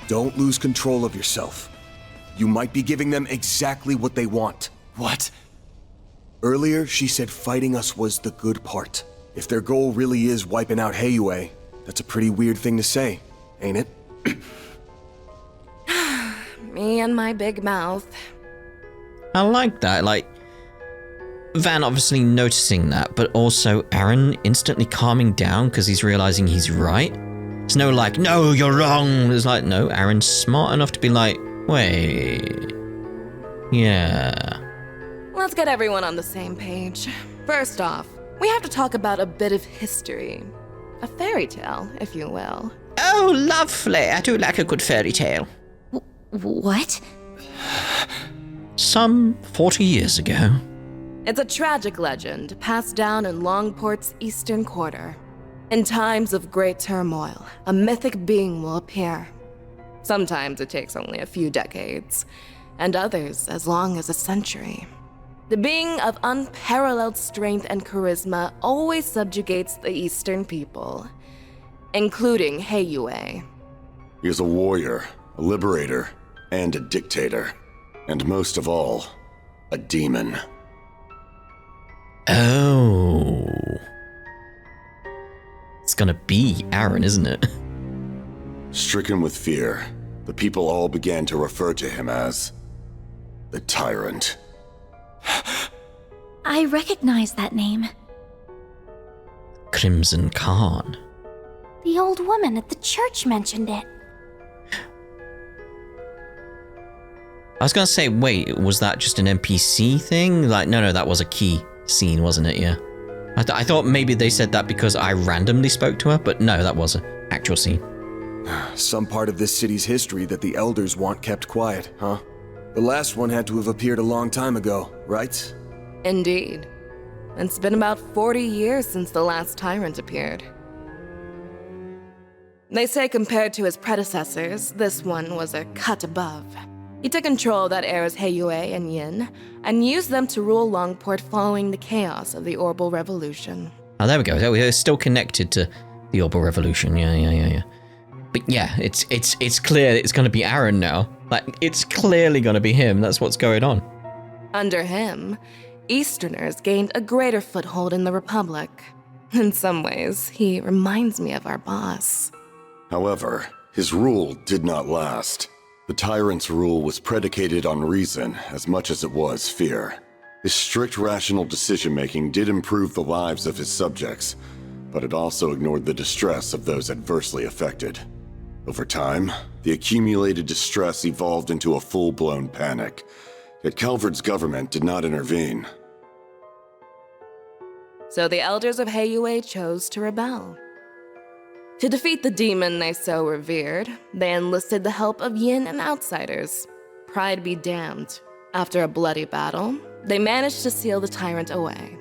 Don't lose control of yourself. You might be giving them exactly what they want. What? Earlier, she said fighting us was the good part. If their goal really is wiping out Heiyue, that's a pretty weird thing to say, ain't it? Me and my big mouth. I like that, like, Van obviously noticing that, but also Aaron instantly calming down because he's realizing he's right. It's no like, no, you're wrong. It's like, no, Aaron's smart enough to be like, wait, yeah. Let's get everyone on the same page. First off, we have to talk about a bit of history. A fairy tale, if you will. Oh, lovely. I do like a good fairy tale. What? Some 40 years ago. It's a tragic legend passed down in Longport's eastern quarter. In times of great turmoil, a mythic being will appear. Sometimes it takes only a few decades, and others as long as a century. The being of unparalleled strength and charisma always subjugates the eastern people, including Heiyue. He is a warrior, a liberator, and a dictator. And most of all, a demon. Oh. It's gonna be Aaron, isn't it? Stricken with fear, the people all began to refer to him as the Tyrant. I recognize that name. Crimson Khan. The old woman at the church mentioned it. I was gonna say, wait, was that just an NPC thing? Like, no, that was a key scene, wasn't it? Yeah. I thought maybe they said that because I randomly spoke to her, but no, that was an actual scene. Some part of this city's history that the elders want kept quiet, huh? The last one had to have appeared a long time ago, right? Indeed. It's been about 40 years since the last Tyrant appeared. They say compared to his predecessors, this one was a cut above. He took control of that era's Heiyue and Yin, and used them to rule Longport following the chaos of the Orbal Revolution. Oh, there we go. We're still connected to the Orbal Revolution. Yeah. But yeah, it's clear it's going to be Aaron now. Like, it's clearly going to be him. That's what's going on. Under him, Easterners gained a greater foothold in the Republic. In some ways, he reminds me of our boss. However, his rule did not last. The Tyrant's rule was predicated on reason as much as it was fear. His strict rational decision-making did improve the lives of his subjects, but it also ignored the distress of those adversely affected. Over time, the accumulated distress evolved into a full-blown panic, yet Calvard's government did not intervene. So the elders of Heiyue chose to rebel. To defeat the demon they so revered, they enlisted the help of Yin and outsiders. Pride be damned. After a bloody battle, they managed to seal the Tyrant away.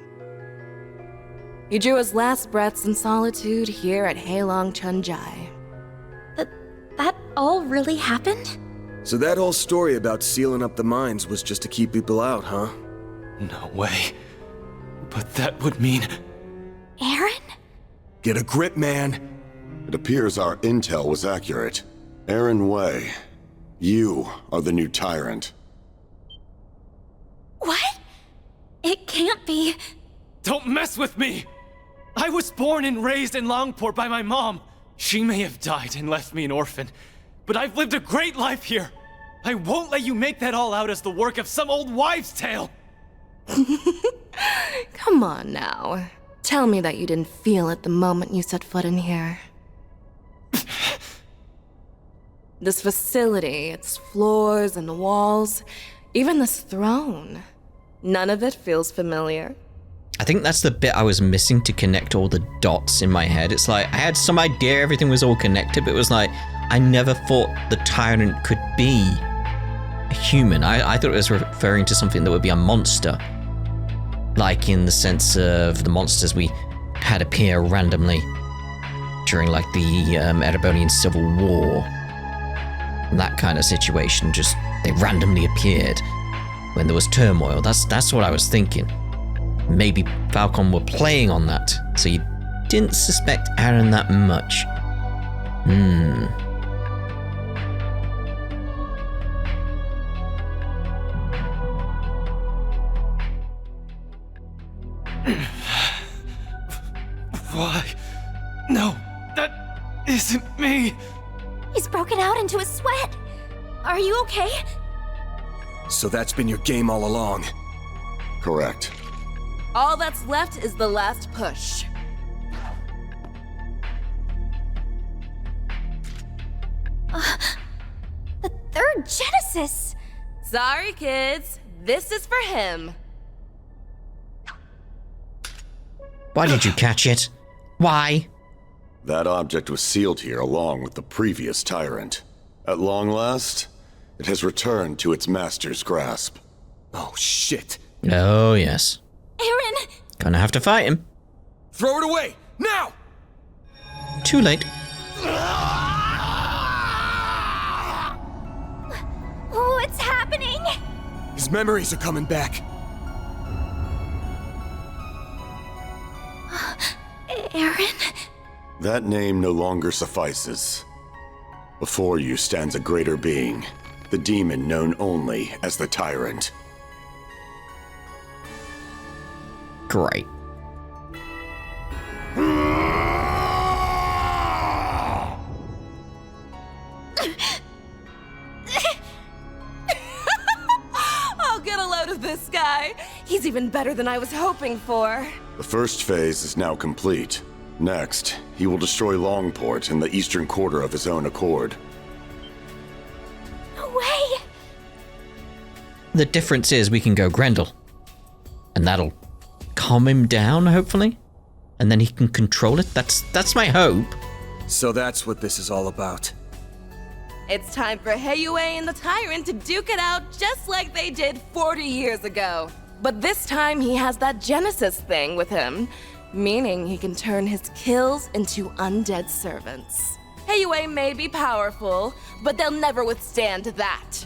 He drew his last breaths in solitude here at Heilong Chunjai. That all really happened? So that whole story about sealing up the mines was just to keep people out, huh? No way. But that would mean... Aaron? Get a grip, man. It appears our intel was accurate. Aaron Wei, you are the new Tyrant. What? It can't be. Don't mess with me! I was born and raised in Longport by my mom. She may have died and left me an orphan, but I've lived a great life here. I won't let you make that all out as the work of some old wives' tale. Come on now. Tell me that you didn't feel it the moment you set foot in here. This facility, its floors and walls, even this throne. None of it feels familiar. I think that's the bit I was missing to connect all the dots in my head. It's like, I had some idea everything was all connected, but it was like, I never thought the Tyrant could be a human. I thought it was referring to something that would be a monster. Like in the sense of the monsters we had appear randomly during like the Erebonian Civil War. That kind of situation, just they randomly appeared when there was turmoil. That's what I was thinking. Maybe Falcom were playing on that, so you didn't suspect Aaron that much. broken out into a sweat. Are you okay? So that's been your game all along. Correct. All that's left is the last push. The third Genesis! Sorry, kids. This is for him. Why did you catch it? Why? That object was sealed here along with the previous Tyrant. At long last, it has returned to its master's grasp. Oh, shit. Oh, yes. Aaron! Gonna have to fight him. Throw it away! Now! Too late. What's happening? His memories are coming back. Aaron? That name no longer suffices. Before you stands a greater being, the demon known only as the Tyrant. Great. I'll get a load of this guy. He's even better than I was hoping for. The first phase is now complete. Next, he will destroy Longport in the eastern quarter of his own accord. No way! The difference is we can go Grendel. And that'll calm him down, hopefully. And then he can control it. That's my hope. So that's what this is all about. It's time for Heiyue and the Tyrant to duke it out just like they did 40 years ago. But this time he has that Genesis thing with him, meaning he can turn his kills into undead servants. Heiyue may be powerful, but they'll never withstand that.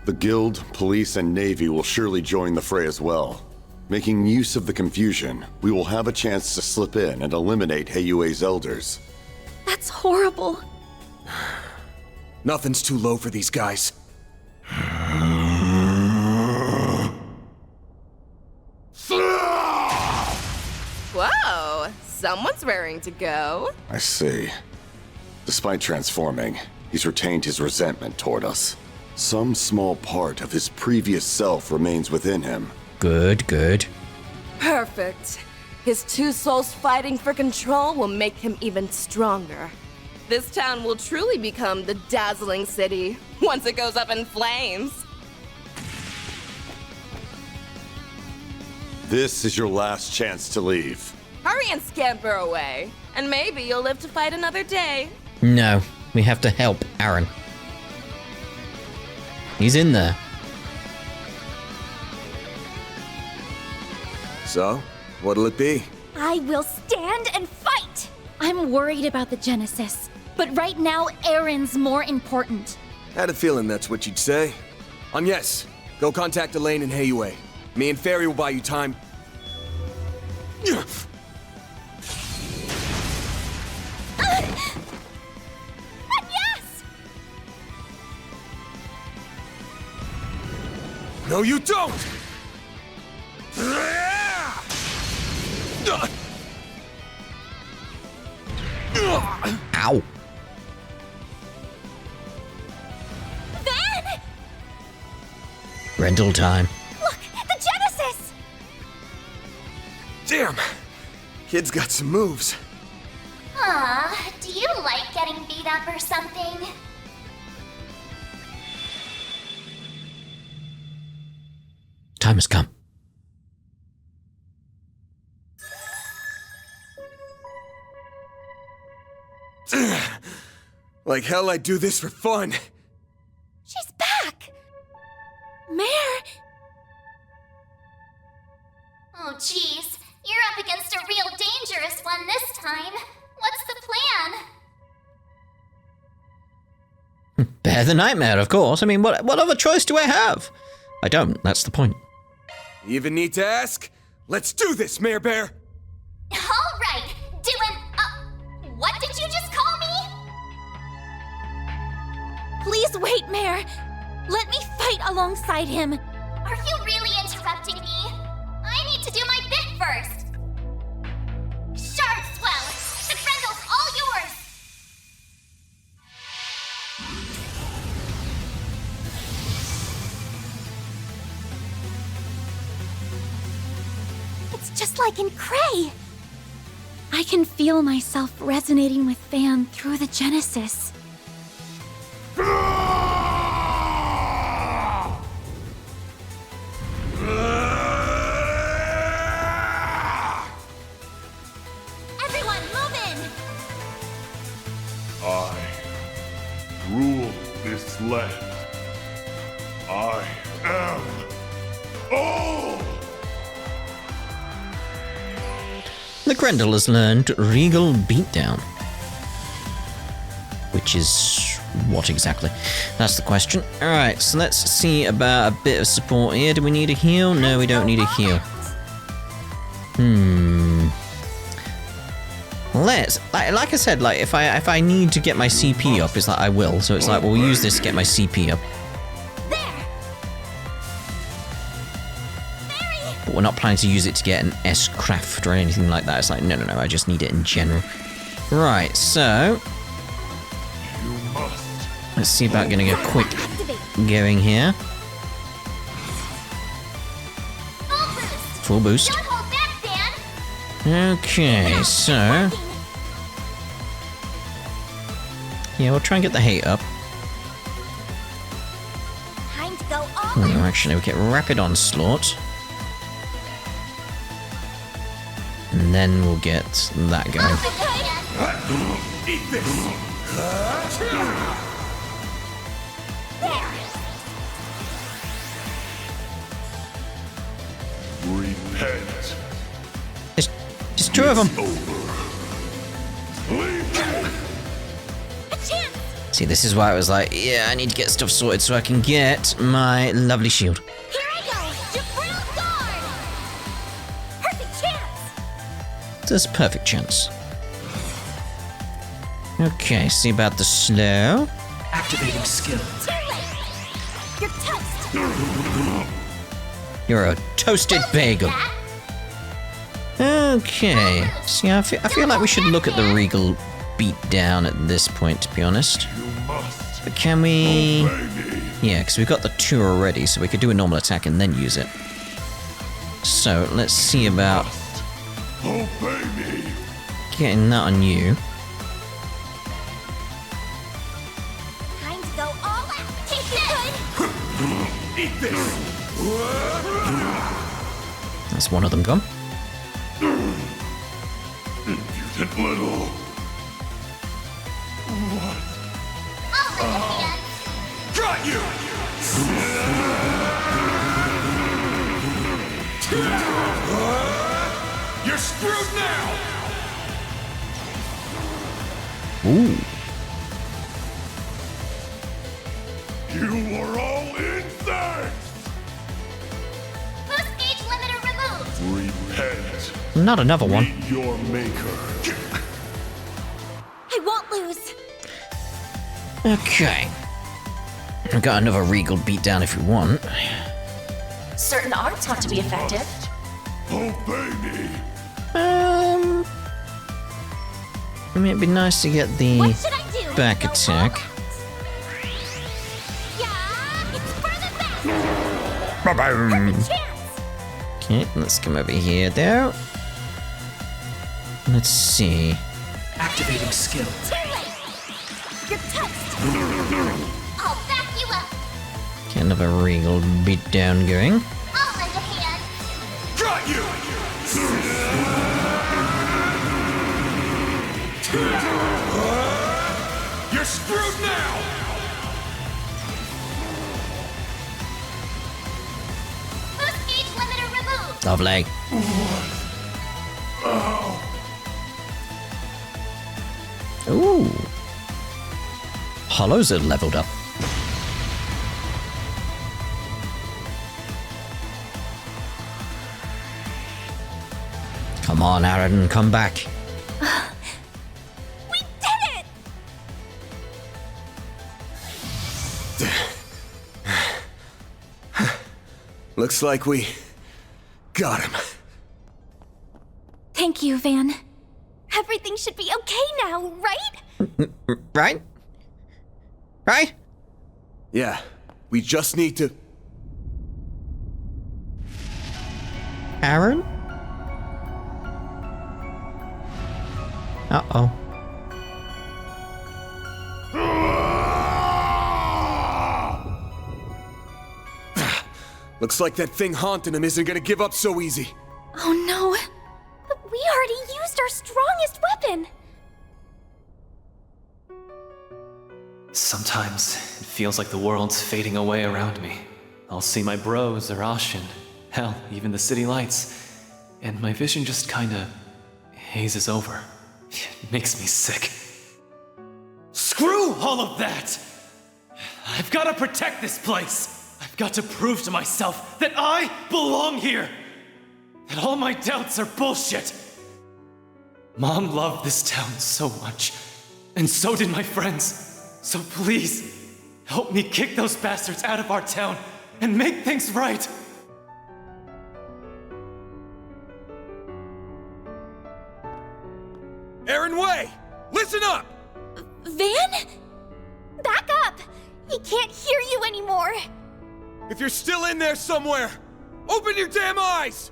The Guild, Police, and Navy will surely join the fray as well. Making use of the confusion, we will have a chance to slip in and eliminate Heiyue's elders. That's horrible. Nothing's too low for these guys. Whoa, someone's raring to go. I see. Despite transforming, he's retained his resentment toward us. Some small part of his previous self remains within him. Good, good. Perfect. His two souls fighting for control will make him even stronger. This town will truly become the dazzling city once it goes up in flames. This is your last chance to leave. Hurry and scamper away, and maybe you'll live to fight another day. No, we have to help Aaron. He's in there. So, what'll it be? I will stand and fight! I'm worried about the Genesis, but right now Aaron's more important. Had a feeling that's what you'd say. Yes, go contact Elaine and Heiyue. Me and Fairy will buy you time. But yes! No, you don't! Ow. Van! Grendel time. Look, the Genesis! Damn! Kid's got some moves. Aw, do you like getting beat up or something? Time has come. Like hell I'd do this for fun. She's back! Mare! Oh geez, you're up against a real dangerous one this time. What's the plan? Bear the nightmare, of course. I mean, what other choice do I have? I don't. That's the point. You even need to ask? Let's do this, Mare Bear! Alright, what did you just call me? Please wait, Mare! Let me fight alongside him! Are you really interrupting me? I need to do my bit first. Shard Swell! The Grendel's all yours! just like in Cray. I can feel myself resonating with Van through the Genesis. Everyone, move in! I rule this land. I am all! The Grendel has learned Regal Beatdown. Which is what exactly? That's the question. Alright, so let's see about a bit of support here. Do we need a heal? No, we don't need a heal. Let's, like I said, like if I need to get my CP up, it's like I will. So it's like we'll use this to get my CP up. But we're not planning to use it to get an S-craft or anything like that. It's like, no, I just need it in general. Right, so... let's see about getting a quick going here. Full boost. Don't hold back, Dan! Okay, so... yeah, we'll try and get the hate up. Time to go all in. Actually, we'll get Rapid Onslaught. And then we'll get that going. Eat this! Repent. There's two of them. A chance! See, this is why I was like, yeah, I need to get stuff sorted so I can get my lovely shield. Here I go! Jabril Guard! Perfect chance! There's a perfect chance. Okay, see about the slow. Activating skill. Too late! You're toast! You're a toasted bagel. Okay. See, I feel like we should look at the Regal Beatdown at this point, to be honest. But can we... yeah, because we've got the 2 already, so we could do a normal attack and then use it. So, let's see about... getting that on you. Time to go all out! Take it! Eat this! That's one of them gone. Impudent little... what? I'll lend a hand. Got you! You're screwed now! Ooh. You were all insects! Boost gauge limiter removed. Repent. Not another one. Meet your maker. I won't lose! Okay. I've got another Regal Beatdown if you want. Certain arts have to be effective. Obey me. I mean, it'd be nice to get the What should I do? back Go all attack. out. Yeah! It's for the best! Ba-boom. Perfect chance! Okay, let's come over here, though. Let's see. Activating skill. Too late! You're toast! I'll back you up. Get another Regal Beatdown going. I'll lend a hand. Got you! You're screwed now! Boost gauge limiter removed. Lovely. Ooh. Hollows are leveled up. Come on, Aaron, come back. We did it! Looks like we got him. Thank you, Van. Everything should be okay now, right? Right? Right? Yeah, we just need to... Aaron? Uh-oh. Looks like that thing haunting him isn't gonna give up so easy. Oh no! But we already used our strongest weapon! Sometimes it feels like the world's fading away around me. I'll see my bros or Ashin, hell, even the city lights, and my vision just kinda hazes over. It makes me sick. Screw all of that! I've gotta protect this place! I've got to prove to myself that I belong here! That all my doubts are bullshit! Mom loved this town so much, and so did my friends. So please, help me kick those bastards out of our town and make things right! Aaron Way! Listen up! Van? Back up! He can't hear you anymore! If you're still in there somewhere, open your damn eyes!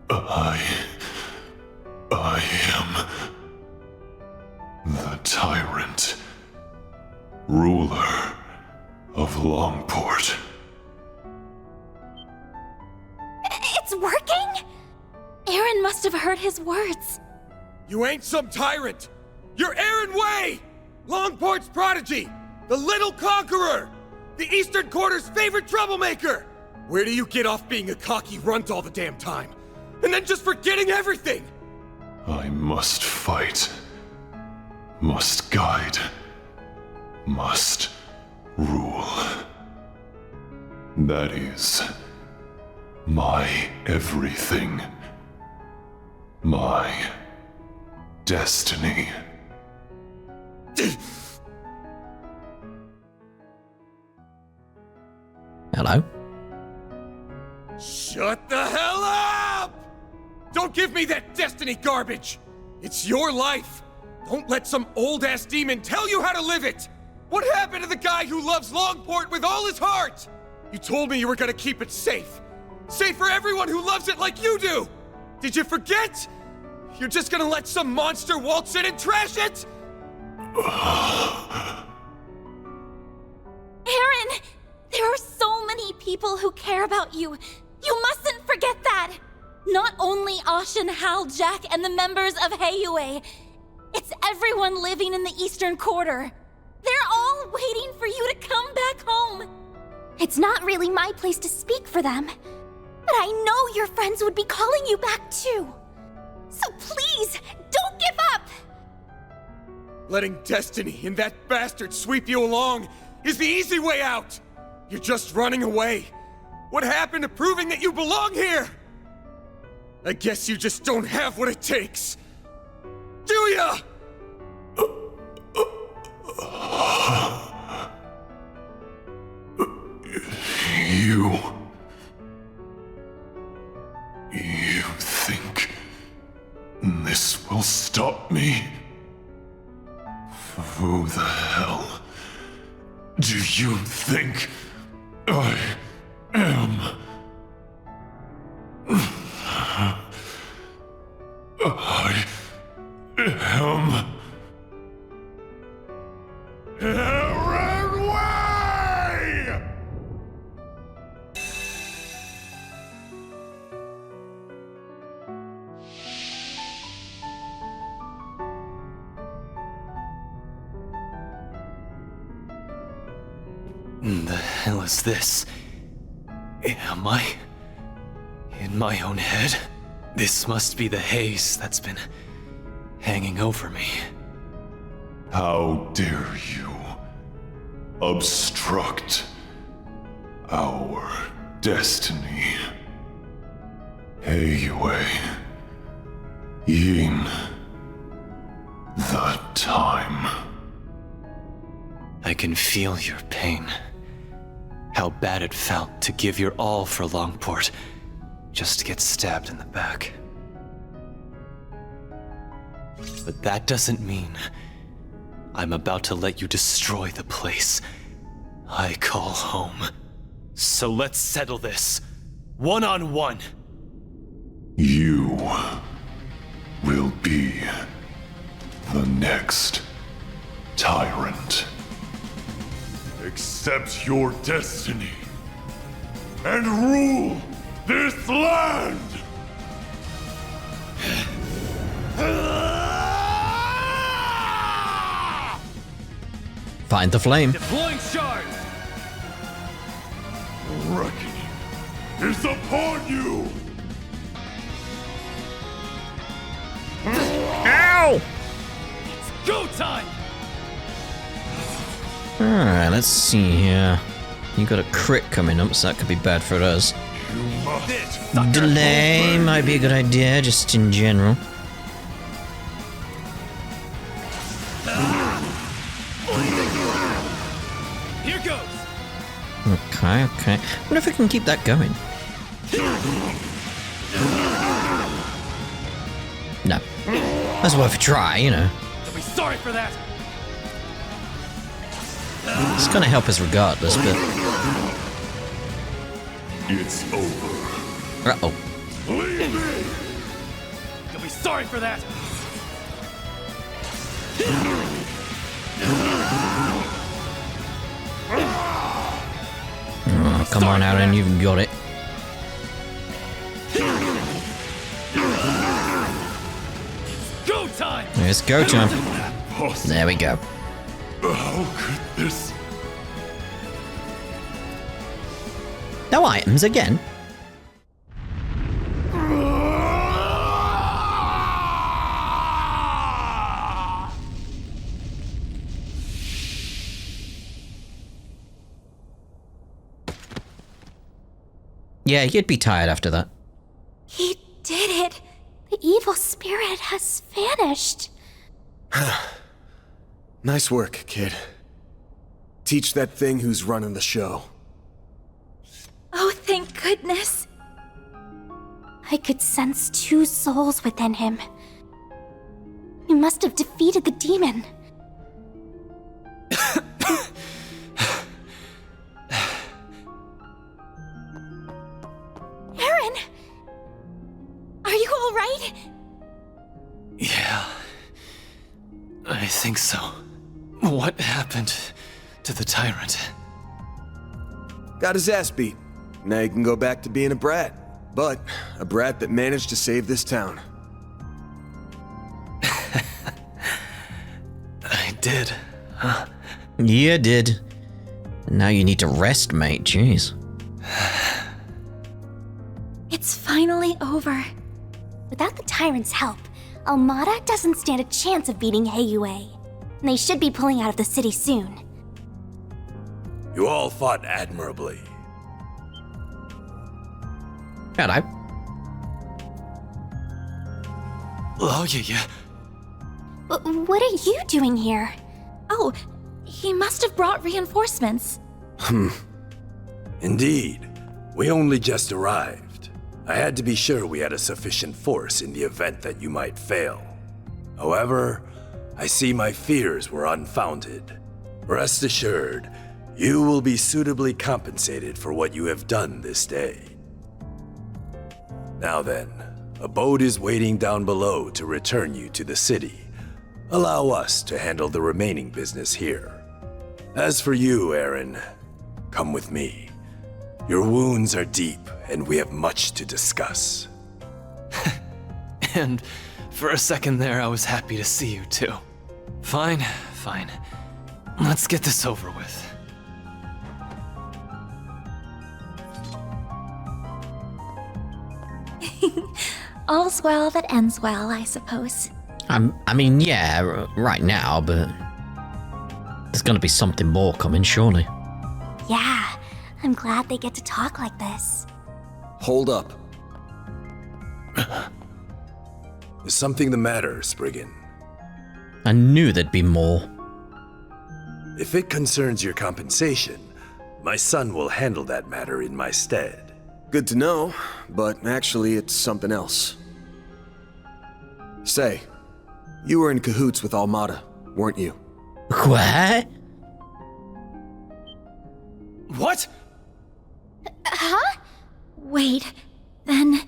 I am the Tyrant, ruler of Longport. It's working? Aaron must have heard his words. You ain't some tyrant! You're Aaron Way! Longport's prodigy! The Little Conqueror! The Eastern Quarter's favorite troublemaker! Where do you get off being a cocky runt all the damn time? And then just forgetting everything? I must fight, must guide, must rule. That is my everything. My destiny. Hello? Shut the hell up! Don't give me that destiny garbage! It's your life! Don't let some old-ass demon tell you how to live it! What happened to the guy who loves Longport with all his heart? You told me you were gonna keep it safe. Safe for everyone who loves it like you do! Did you forget? You're just gonna let some monster waltz in and trash it? Aaron! There are so many people who care about you. You mustn't forget that! Not only Ashin, Hal, Jack, and the members of Heiyue. It's everyone living in the Eastern Quarter. They're all waiting for you to come back home. It's not really my place to speak for them, but I know your friends would be calling you back too. So please, don't give up! Letting destiny and that bastard sweep you along is the easy way out! You're just running away. What happened to proving that you belong here? I guess you just don't have what it takes. Do ya? You think this will stop me? Who the hell do you think I am? I am Aaron Way! The hell is this? Am I in my own head? This must be the haze that's been hanging over me. How dare you obstruct our destiny? Heiyue, Yin, the time. I can feel your pain. How bad it felt to give your all for Longport, just to get stabbed in the back. But that doesn't mean I'm about to let you destroy the place I call home. So let's settle this, one-on-one. You will be the next Tyrant. Accept your destiny and rule this land! Find the flame. Deploying shards! Reckoning is upon you! Ow! It's go time! Alright, let's see here. You got a crit coming up, so that could be bad for us. You must Delay might be a good idea, just in general. Here goes! Okay. I wonder if I can keep that going. No. That's worth a try, you know. You'll be sorry for that! It's gonna help us regardless, but... It's over. Uh-oh. Leave me! You'll be sorry for that! Oh, come on, Aaron, you've got it. Go time! It's go time. Possible. There we go. How could this... No items again. Yeah, you'd be tired after that. He did it. The evil spirit has vanished. Nice work, kid. Teach that thing who's running the show. Oh, thank goodness. I could sense 2 souls within him. You must have defeated the demon. Aaron! Are you all right? Yeah. I think so. What happened to the Tyrant? Got his ass beat. Now you can go back to being a brat. But a brat that managed to save this town. I did, huh? You did. Now you need to rest, mate. Jeez. It's finally over. Without the Tyrant's help, Almada doesn't stand a chance of beating Heiyue. And they should be pulling out of the city soon. You all fought admirably. Hello. Oh, yeah. What are you doing here? Oh, he must have brought reinforcements. Indeed. We only just arrived. I had to be sure we had a sufficient force in the event that you might fail. However, I see my fears were unfounded. Rest assured, you will be suitably compensated for what you have done this day. Now then, a boat is waiting down below to return you to the city. Allow us to handle the remaining business here. As for you, Aaron, come with me. Your wounds are deep, and we have much to discuss. And for a second there, I was happy to see you too. Fine. Let's get this over with. All's well that ends well, I suppose. I mean, yeah, right now, but there's gonna be something more coming, surely. Yeah, I'm glad they get to talk like this. Hold up. Is something the matter, Spriggan? I knew there'd be more. If it concerns your compensation, my son will handle that matter in my stead. Good to know, but actually it's something else. Say, you were in cahoots with Almada, weren't you? What? What? Huh? Wait, then...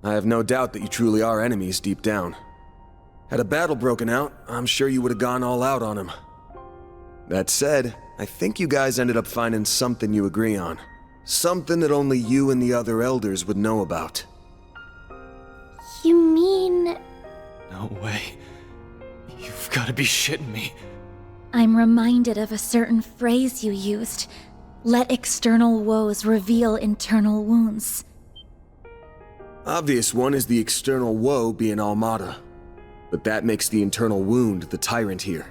I have no doubt that you truly are enemies deep down. Had a battle broken out, I'm sure you would have gone all out on him. That said, I think you guys ended up finding something you agree on. Something that only you and the other elders would know about. You mean... No way. You've gotta be shitting me. I'm reminded of a certain phrase you used. Let external woes reveal internal wounds. Obvious one is the external woe being Almada. But that makes the internal wound the Tyrant here.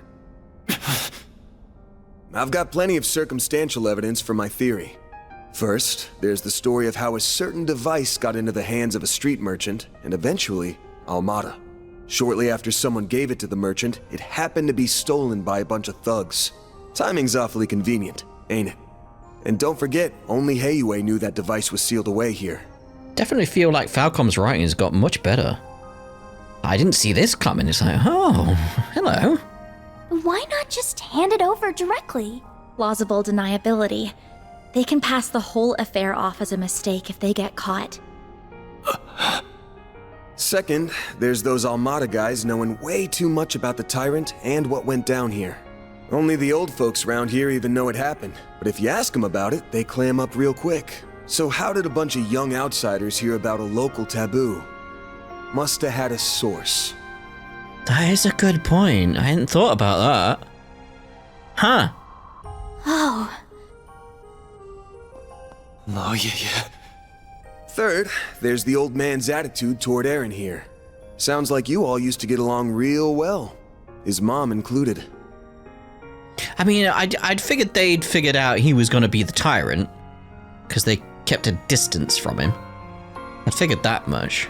I've got plenty of circumstantial evidence for my theory. First, there's the story of how a certain device got into the hands of a street merchant, and eventually, Almada. Shortly after someone gave it to the merchant, it happened to be stolen by a bunch of thugs. Timing's awfully convenient, ain't it? And don't forget, only Heiyue knew that device was sealed away here. Definitely feel like Falcom's writing has got much better. I didn't see this coming. It's like, oh, hello. Why not just hand it over directly? Plausible deniability. They can pass the whole affair off as a mistake if they get caught. Second, there's those Almada guys knowing way too much about the Tyrant and what went down here. Only the old folks around here even know it happened, but if you ask them about it, they clam up real quick. So how did a bunch of young outsiders hear about a local taboo? Must have had a source. That is a good point. I hadn't thought about that. Huh. Oh. Oh, yeah. Third, there's the old man's attitude toward Aaron here. Sounds like you all used to get along real well. His mom included. I mean, I'd figured they'd figured out he was going to be the Tyrant, because they kept a distance from him. I'd figured that much.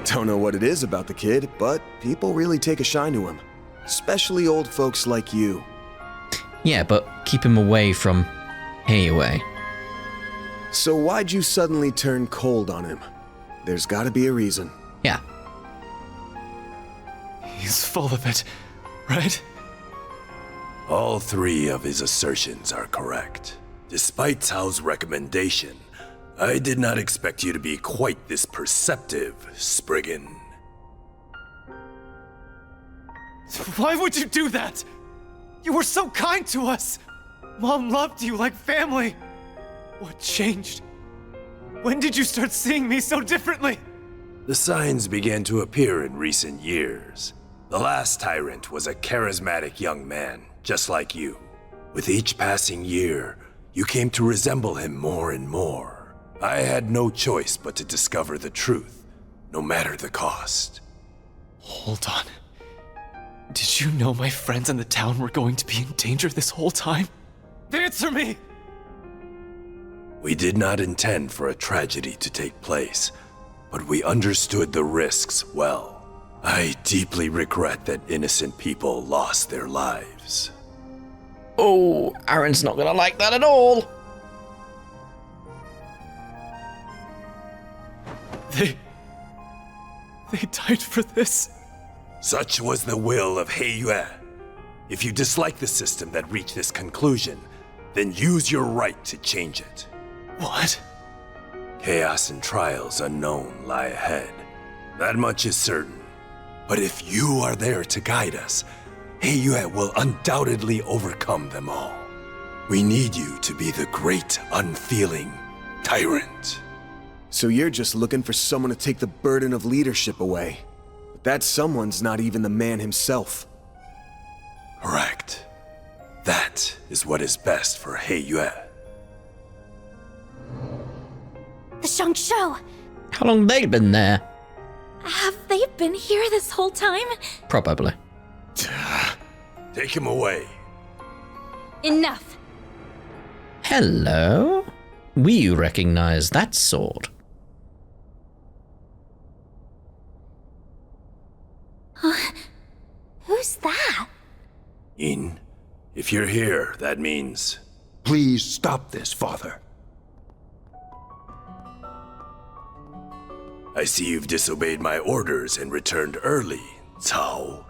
Don't know what it is about the kid, but people really take a shine to him. Especially old folks like you. Yeah, but keep him away from Heiyue. So why'd you suddenly turn cold on him? There's gotta be a reason. Yeah. He's full of it, right? All three of his assertions are correct. Despite Cao's recommendation, I did not expect you to be quite this perceptive, Spriggan. Why would you do that? You were so kind to us! Mom loved you like family! What changed? When did you start seeing me so differently? The signs began to appear in recent years. The last Tyrant was a charismatic young man, just like you. With each passing year, you came to resemble him more and more. I had no choice but to discover the truth, no matter the cost. Hold on. Did you know my friends in the town were going to be in danger this whole time? Answer me! We did not intend for a tragedy to take place, but we understood the risks well. I deeply regret that innocent people lost their lives. Oh, Aaron's not gonna like that at all. They died for this. Such was the will of Heiyue. If you dislike the system that reached this conclusion, then use your right to change it. What? Chaos and trials unknown lie ahead. That much is certain. But if you are there to guide us, Heiyue will undoubtedly overcome them all. We need you to be the great, unfeeling Tyrant. So you're just looking for someone to take the burden of leadership away. But that someone's not even the man himself. Correct. That is what is best for Heiyue. The Shangshou! How long they been there? Have they been here this whole time? Probably. Take him away. Enough. Hello? We recognize that sword. Who's that? In, if you're here, that means... Please stop this, Father. I see you've disobeyed my orders and returned early, Cao.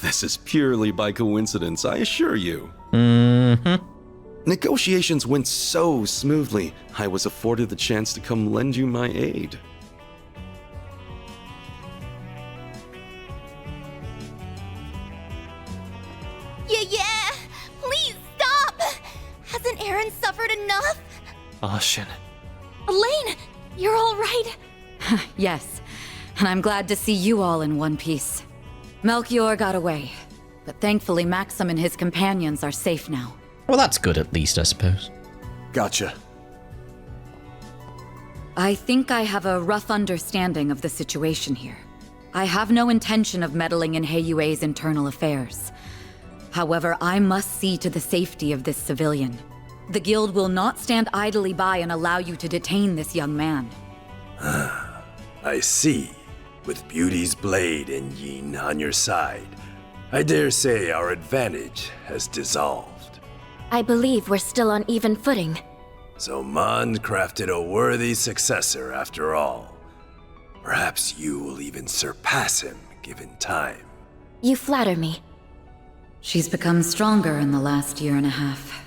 This is purely by coincidence, I assure you. Mm-hmm. Negotiations went so smoothly, I was afforded the chance to come lend you my aid. Yeah! Please stop! Hasn't Aaron suffered enough? Ashen. Elaine, you're all right? Yes, and I'm glad to see you all in one piece. Melchior got away, but thankfully Maxim and his companions are safe now. Well, that's good at least, I suppose. Gotcha. I think I have a rough understanding of the situation here. I have no intention of meddling in Heiyue's internal affairs. However, I must see to the safety of this civilian. The guild will not stand idly by and allow you to detain this young man. I see. With Beauty's blade and Yin on your side, I dare say our advantage has dissolved. I believe we're still on even footing. So Mond crafted a worthy successor after all. Perhaps you will even surpass him, given time. You flatter me. She's become stronger in the last year and a half.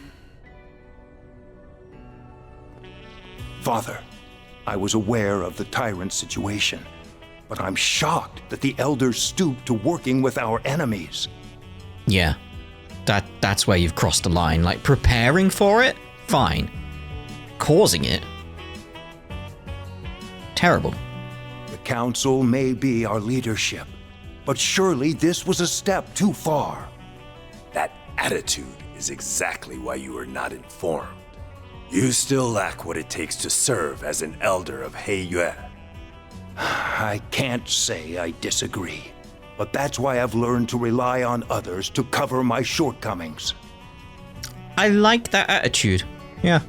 Father, I was aware of the Tyrant situation, but I'm shocked that the Elders stooped to working with our enemies. Yeah. That's where you've crossed the line. Like, preparing for it? Fine. Causing it? Terrible. The Council may be our leadership, but surely this was a step too far. That attitude is exactly why you are not informed. You still lack what it takes to serve as an elder of Heiyue. I can't say I disagree, but that's why I've learned to rely on others to cover my shortcomings. I like that attitude. Yeah.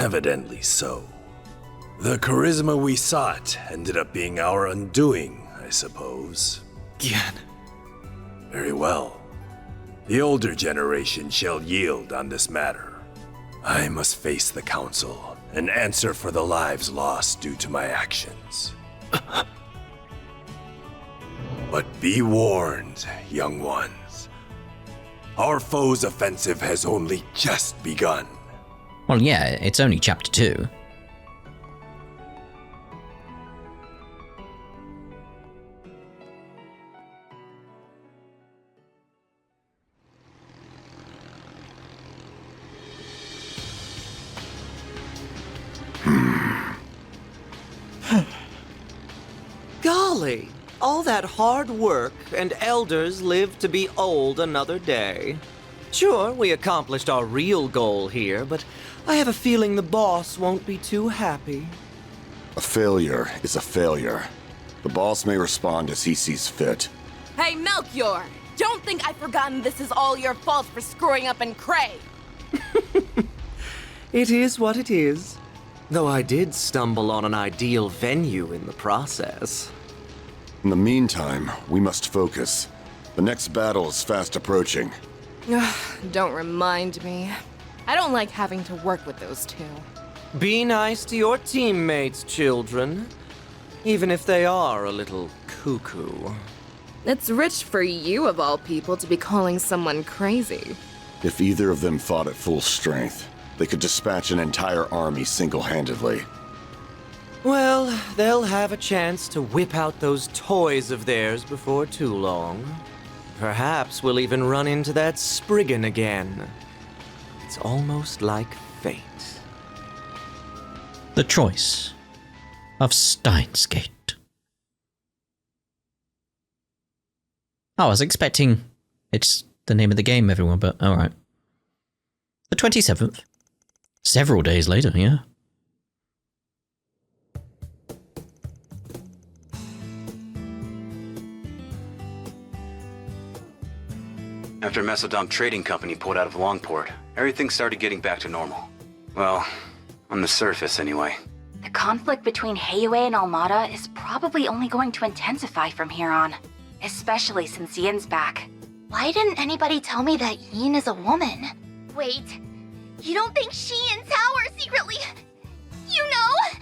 Evidently so. The charisma we sought ended up being our undoing, I suppose. Gian. Very well. The older generation shall yield on this matter. I must face the Council and answer for the lives lost due to my actions. But be warned, young ones. Our foe's offensive has only just begun. Well, yeah, it's only chapter 2. Golly, all that hard work and elders lived to be old another day. Sure, we accomplished our real goal here, but I have a feeling the boss won't be too happy. A failure is a failure. The boss may respond as he sees fit. Hey, Melchior! Don't think I've forgotten this is all your fault for screwing up in Cray! It is what it is. Though I did stumble on an ideal venue in the process. In the meantime, we must focus. The next battle is fast approaching. Don't remind me. I don't like having to work with those two. Be nice to your teammates, children. Even if they are a little cuckoo. It's rich for you, of all people, to be calling someone crazy. If either of them fought at full strength, they could dispatch an entire army single-handedly. Well, they'll have a chance to whip out those toys of theirs before too long. Perhaps we'll even run into that Spriggan again. It's almost like fate. The choice of Steins Gate. Oh, I was expecting it's the name of the game, everyone, but alright. The 27th. Several days later, yeah. After Mesodom Trading Company pulled out of Longport, everything started getting back to normal. Well, on the surface anyway. The conflict between Heiyue and Almada is probably only going to intensify from here on. Especially since Yin's back. Why didn't anybody tell me that Yin is a woman? Wait, you don't think she and Tao are secretly... You know?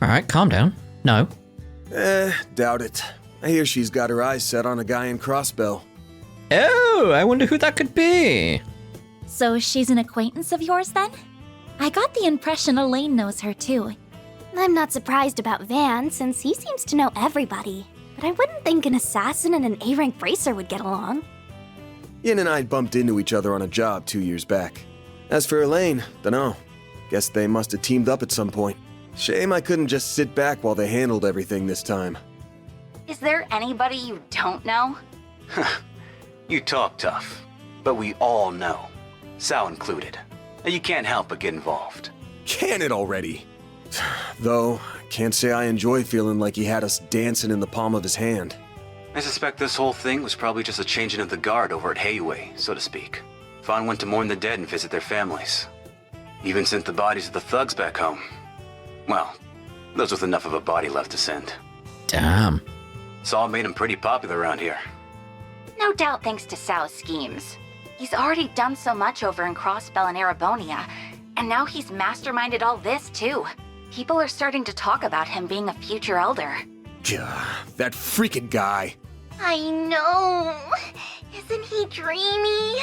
Alright, calm down. No. Doubt it. I hear she's got her eyes set on a guy in Crossbell. Oh, I wonder who that could be. So she's an acquaintance of yours then? I got the impression Elaine knows her too. I'm not surprised about Van, since he seems to know everybody. But I wouldn't think an assassin and an A-rank bracer would get along. Yin and I bumped into each other on a job 2 years back. As for Elaine, dunno. Guess they must have teamed up at some point. Shame I couldn't just sit back while they handled everything this time. Is there anybody you don't know? You talk tough, but we all know. Sal included. You can't help but get involved. Can it already? Though, can't say I enjoy feeling like he had us dancing in the palm of his hand. I suspect this whole thing was probably just a changing of the guard over at Heiyue, so to speak. Fawn went to mourn the dead and visit their families. Even sent the bodies of the thugs back home. Well, those with enough of a body left to send. Damn. Saul made him pretty popular around here. No doubt thanks to Sal's schemes. He's already done so much over in Crossbell and Erebonia, and now he's masterminded all this too. People are starting to talk about him being a future elder. Gah, that freaking guy. I know. Isn't he dreamy?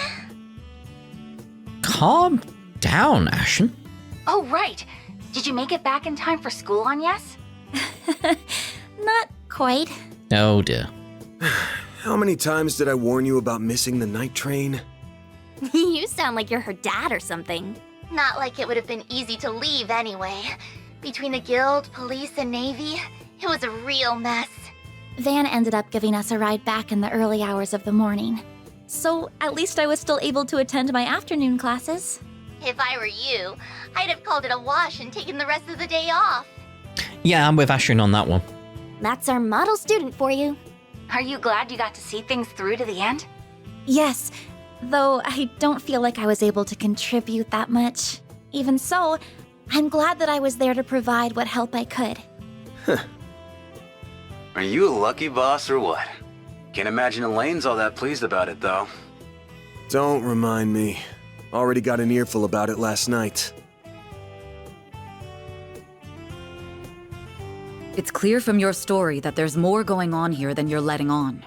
Calm down, Ashen. Oh, right. Did you make it back in time for school on Yes? Not quite. Oh dear. How many times did I warn you about missing the night train? You sound like you're her dad or something. Not like it would have been easy to leave anyway. Between the guild, police, and navy, it was a real mess. Van ended up giving us a ride back in the early hours of the morning. So at least I was still able to attend my afternoon classes. If I were you, I'd have called it a wash and taken the rest of the day off. Yeah, I'm with Ashen on that one. That's our model student for you. Are you glad you got to see things through to the end? Yes, though I don't feel like I was able to contribute that much. Even so, I'm glad that I was there to provide what help I could. Are you a lucky boss or what? Can't imagine Elaine's all that pleased about it, though. Don't remind me. Already got an earful about it last night. It's clear from your story that there's more going on here than you're letting on.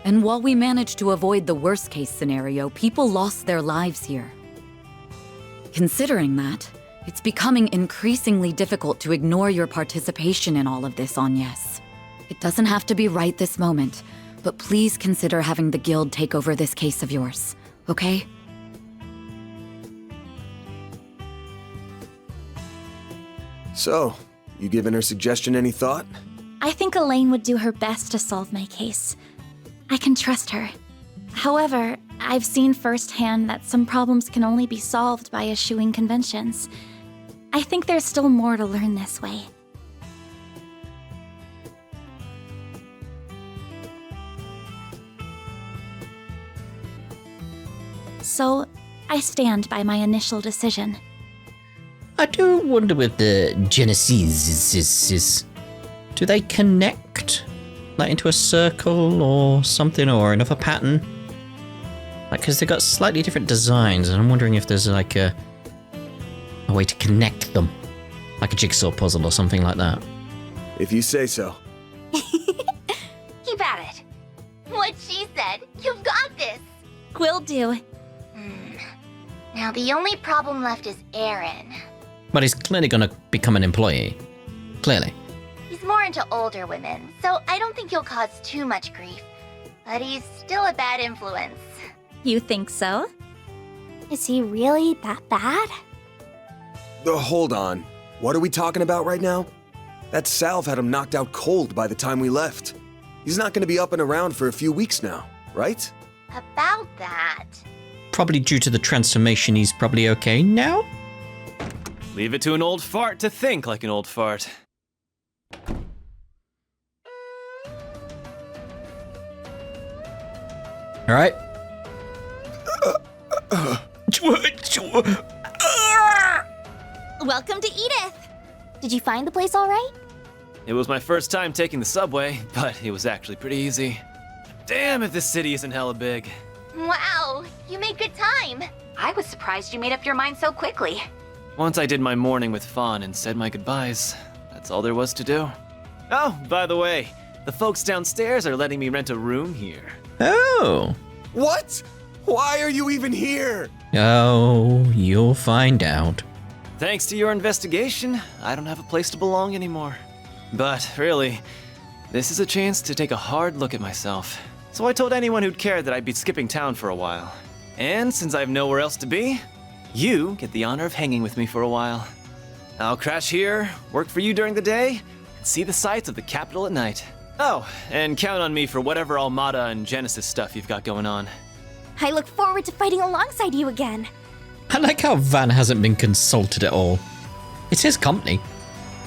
And while we managed to avoid the worst-case scenario, people lost their lives here. Considering that, it's becoming increasingly difficult to ignore your participation in all of this on Yes. It doesn't have to be right this moment, but please consider having the guild take over this case of yours, okay? So, you giving her suggestion any thought? I think Elaine would do her best to solve my case. I can trust her. However, I've seen firsthand that some problems can only be solved by eschewing conventions. I think there's still more to learn this way. So, I stand by my initial decision. I do wonder with the Genesis, do they connect? Like into a circle or something, or another pattern? Like, because they got slightly different designs, and I'm wondering if there's like a way to connect them. Like a jigsaw puzzle or something like that. If you say so. Keep at it. What she said. You've got this. Will do. Now the only problem left is Aaron. But he's clearly gonna become an employee. Clearly. He's more into older women, so I don't think he'll cause too much grief. But he's still a bad influence. You think so? Is he really that bad? Hold on. What are we talking about right now? That salve had him knocked out cold by the time we left. He's not gonna be up and around for a few weeks now, right? About that. Probably due to the transformation, he's probably okay now? Leave it to an old fart to think like an old fart. All right. Welcome to Edith. Did you find the place all right? It was my first time taking the subway, but it was actually pretty easy. Damn if this city isn't hella big. Wow, you made good time. I was surprised you made up your mind so quickly. Once I did my morning with Fawn and said my goodbyes, that's all there was to do. Oh, by the way, the folks downstairs are letting me rent a room here. Oh. What? Why are you even here? Oh, you'll find out. Thanks to your investigation, I don't have a place to belong anymore. But really, this is a chance to take a hard look at myself. So I told anyone who'd care that I'd be skipping town for a while. And since I have nowhere else to be, you get the honor of hanging with me for a while. I'll crash here, work for you during the day, and see the sights of the capital at night. Oh, and count on me for whatever Armada and Genesis stuff you've got going on. I look forward to fighting alongside you again. I like how Van hasn't been consulted at all. It's his company.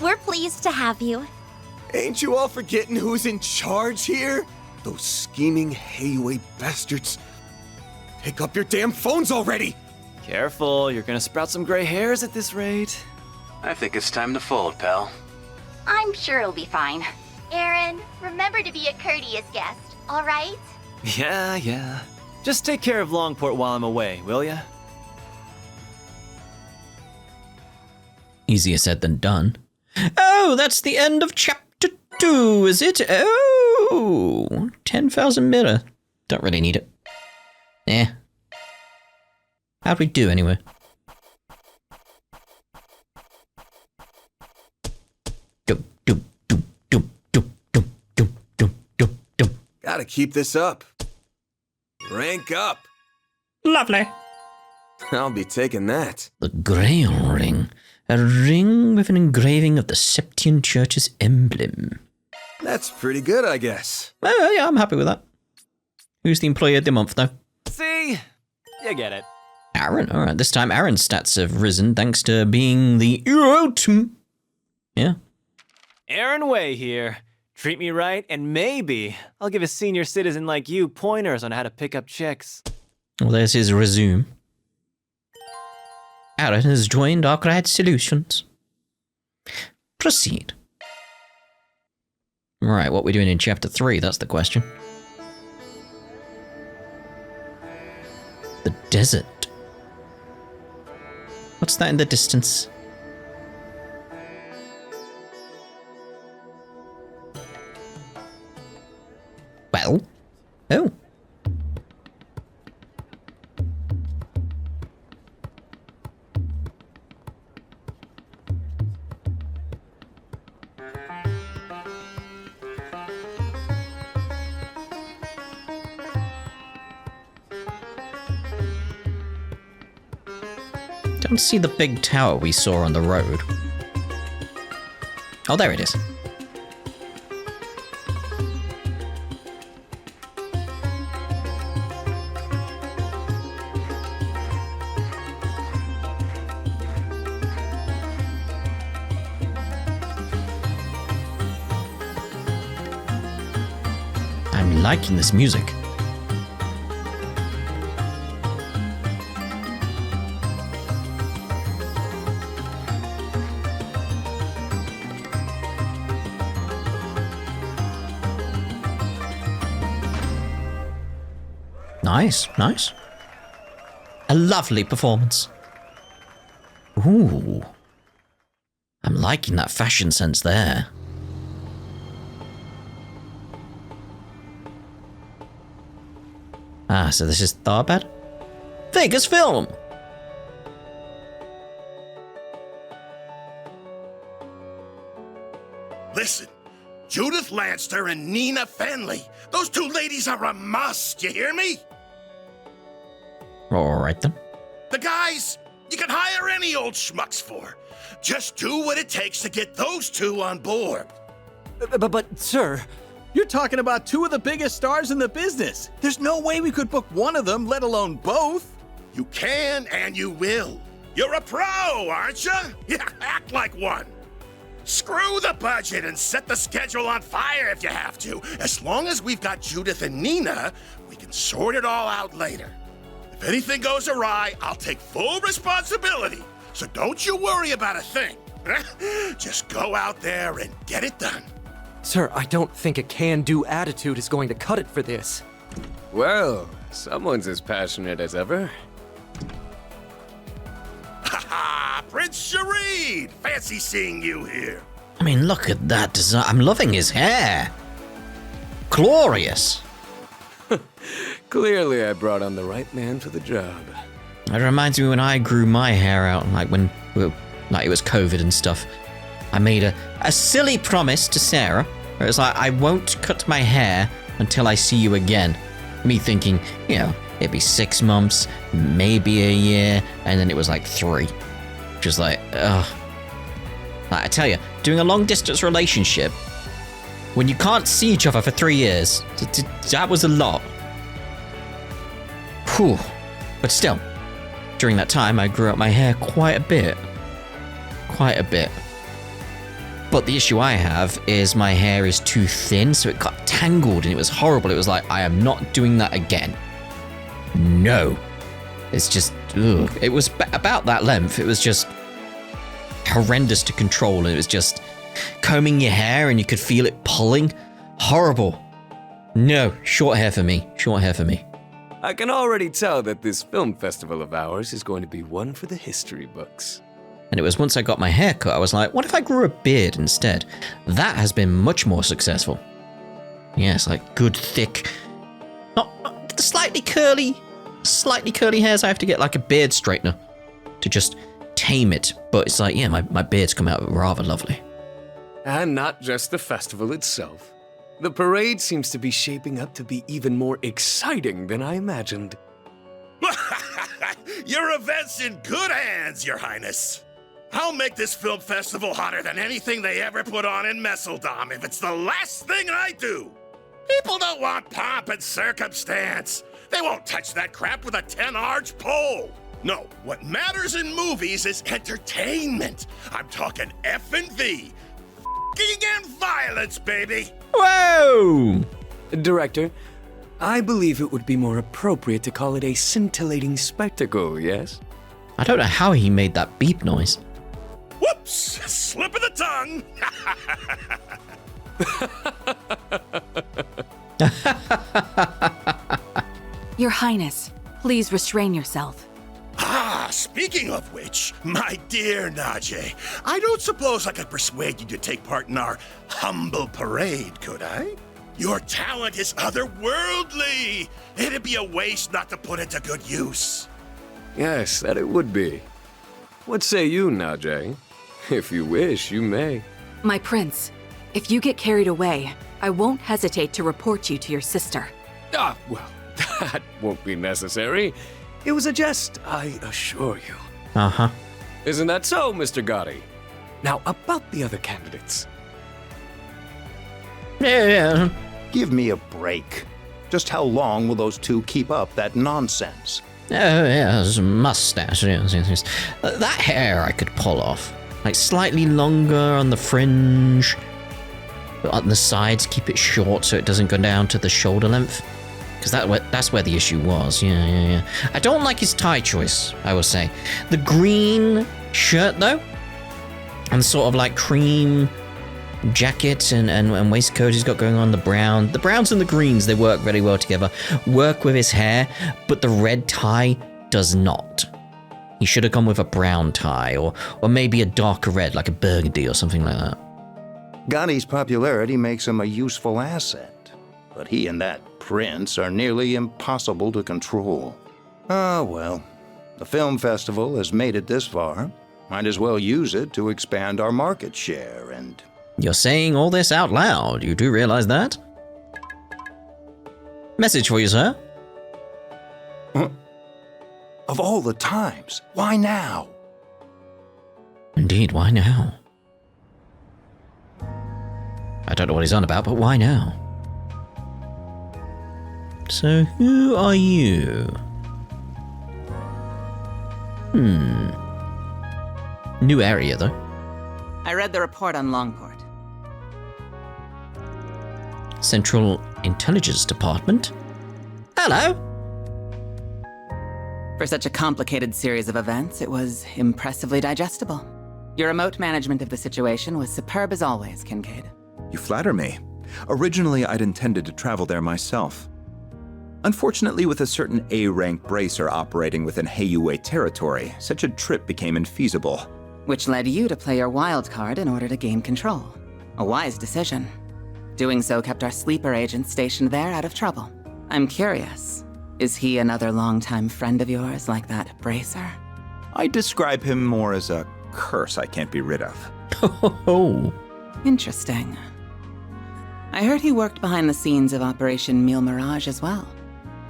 We're pleased to have you. Ain't you all forgetting who's in charge here? Those scheming Heiyue bastards. Pick up your damn phones already! Careful, you're gonna sprout some gray hairs at this rate. I think it's time to fold, pal. I'm sure it'll be fine. Aaron, remember to be a courteous guest, all right? Yeah. Just take care of Longport while I'm away, will ya? Easier said than done. Oh, that's the end of chapter 2, is it? Oh, 10,000 mirror. Don't really need it. How'd we do anyway? Gotta keep this up. Rank up. Lovely. I'll be taking that. The Grail Ring. A ring with an engraving of the Septian Church's emblem. That's pretty good, I guess. Yeah, I'm happy with that. Who's the employee of the month, though? See? You get it. Aaron. Alright, this time Aaron's stats have risen thanks to being the ultimate. Yeah. Aaron Way here. Treat me right, and maybe I'll give a senior citizen like you pointers on how to pick up chicks. Well, there's his resume. Aaron has joined Arcade Solutions. Proceed. Right, what we're doing in chapter 3, that's the question. The desert. What's that in the distance? Well? Oh. Don't see the big tower we saw on the road. Oh, there it is. I'm liking this music. Nice. A lovely performance. Ooh. I'm liking that fashion sense there. Ah, so this is Tharbad? Vegas film! Listen, Judith Lanster and Nina Fenley. Those two ladies are a must, you hear me? Alright then. The guys you can hire any old schmucks for. Just do what it takes to get those two on board. But sir, you're talking about two of the biggest stars in the business. There's no way we could book one of them, let alone both. You can and you will. You're a pro, aren't you? Yeah, act like one. Screw the budget and set the schedule on fire if you have to. As long as we've got Judith and Nina, we can sort it all out later. If anything goes awry, I'll take full responsibility. So don't you worry about a thing. Just go out there and get it done. Sir, I don't think a can-do attitude is going to cut it for this. Well, someone's as passionate as ever. Ha! Prince Shareed! Fancy seeing you here. I mean, look at that design. I'm loving his hair. Glorious. Clearly, I brought on the right man for the job. It reminds me when I grew my hair out, like when like it was COVID and stuff, I made a silly promise to Sarah. Where it was like, I won't cut my hair until I see you again. Me thinking, you know, it'd be 6 months, maybe a year, and then it was like 3. Just like, ugh. Like, I tell you, doing a long distance relationship, when you can't see each other for 3 years, that was a lot. Whew. But still, during that time, I grew out my hair quite a bit. Quite a bit. But the issue I have is my hair is too thin, so it got tangled and it was horrible. It was like, I am not doing that again. No. It's just, ugh. It was about that length. It was just horrendous to control. It was just combing your hair and you could feel it pulling. Horrible. No, short hair for me. Short hair for me. I can already tell that this film festival of ours is going to be one for the history books. And it was once I got my hair cut, I was like, what if I grew a beard instead? That has been much more successful. Yes, like good, thick, not slightly curly hairs. I have to get like a beard straightener to just tame it. But it's like, yeah, my beard's come out rather lovely. And not just the festival itself. The parade seems to be shaping up to be even more exciting than I imagined. Your event's in good hands, Your Highness. I'll make this film festival hotter than anything they ever put on in Messeldom if it's the last thing I do. People don't want pomp and circumstance. They won't touch that crap with a 10-arch pole. No, what matters in movies is entertainment. I'm talking F&V. F***ing and violence, baby. Whoa! Director, I believe it would be more appropriate to call it a scintillating spectacle, yes? I don't know how he made that beep noise. Whoops! Slip of the tongue! Your Highness, please restrain yourself. Ah, speaking of which, my dear Najee, I don't suppose I could persuade you to take part in our humble parade, could I? Your talent is otherworldly. It'd be a waste not to put it to good use. Yes, that it would be. What say you, Najee? If you wish, you may. My prince, if you get carried away, I won't hesitate to report you to your sister. Ah, well, that won't be necessary. It was a jest, I assure you. Uh-huh. Isn't that so, Mr. Gotti? Now, about the other candidates. Yeah. Give me a break. Just how long will those two keep up that nonsense? Oh, yes, mustache. Yes. That hair I could pull off. Like slightly longer on the fringe. But on the sides, keep it short so it doesn't go down to the shoulder length. Because that's where the issue was. Yeah. I don't like his tie choice, I will say. The green shirt, though, and sort of like cream jacket and waistcoat he's got going on, the browns and the greens, they work very well together. Work with his hair, but the red tie does not. He should have gone with a brown tie, or maybe a darker red, like a burgundy or something like that. Gotti's popularity makes him a useful asset, but he and that prince are nearly impossible to control. Ah, well, the film festival has made it this far. Might as well use it to expand our market share and... You're saying all this out loud, you do realize that? Message for you, sir. Of all the times, why now? Indeed, why now? I don't know what he's on about, but why now? So, who are you? New area, though. I read the report on Longport. Central Intelligence Department? Hello? For such a complicated series of events, it was impressively digestible. Your remote management of the situation was superb as always, Kincaid. You flatter me. Originally, I'd intended to travel there myself. Unfortunately, with a certain A-rank bracer operating within Heiyue territory, such a trip became infeasible. Which led you to play your wild card in order to gain control. A wise decision. Doing so kept our sleeper agent stationed there out of trouble. I'm curious, is he another longtime friend of yours like that bracer? I describe him more as a curse I can't be rid of. Oh. Interesting. I heard he worked behind the scenes of Operation Mille Mirage as well.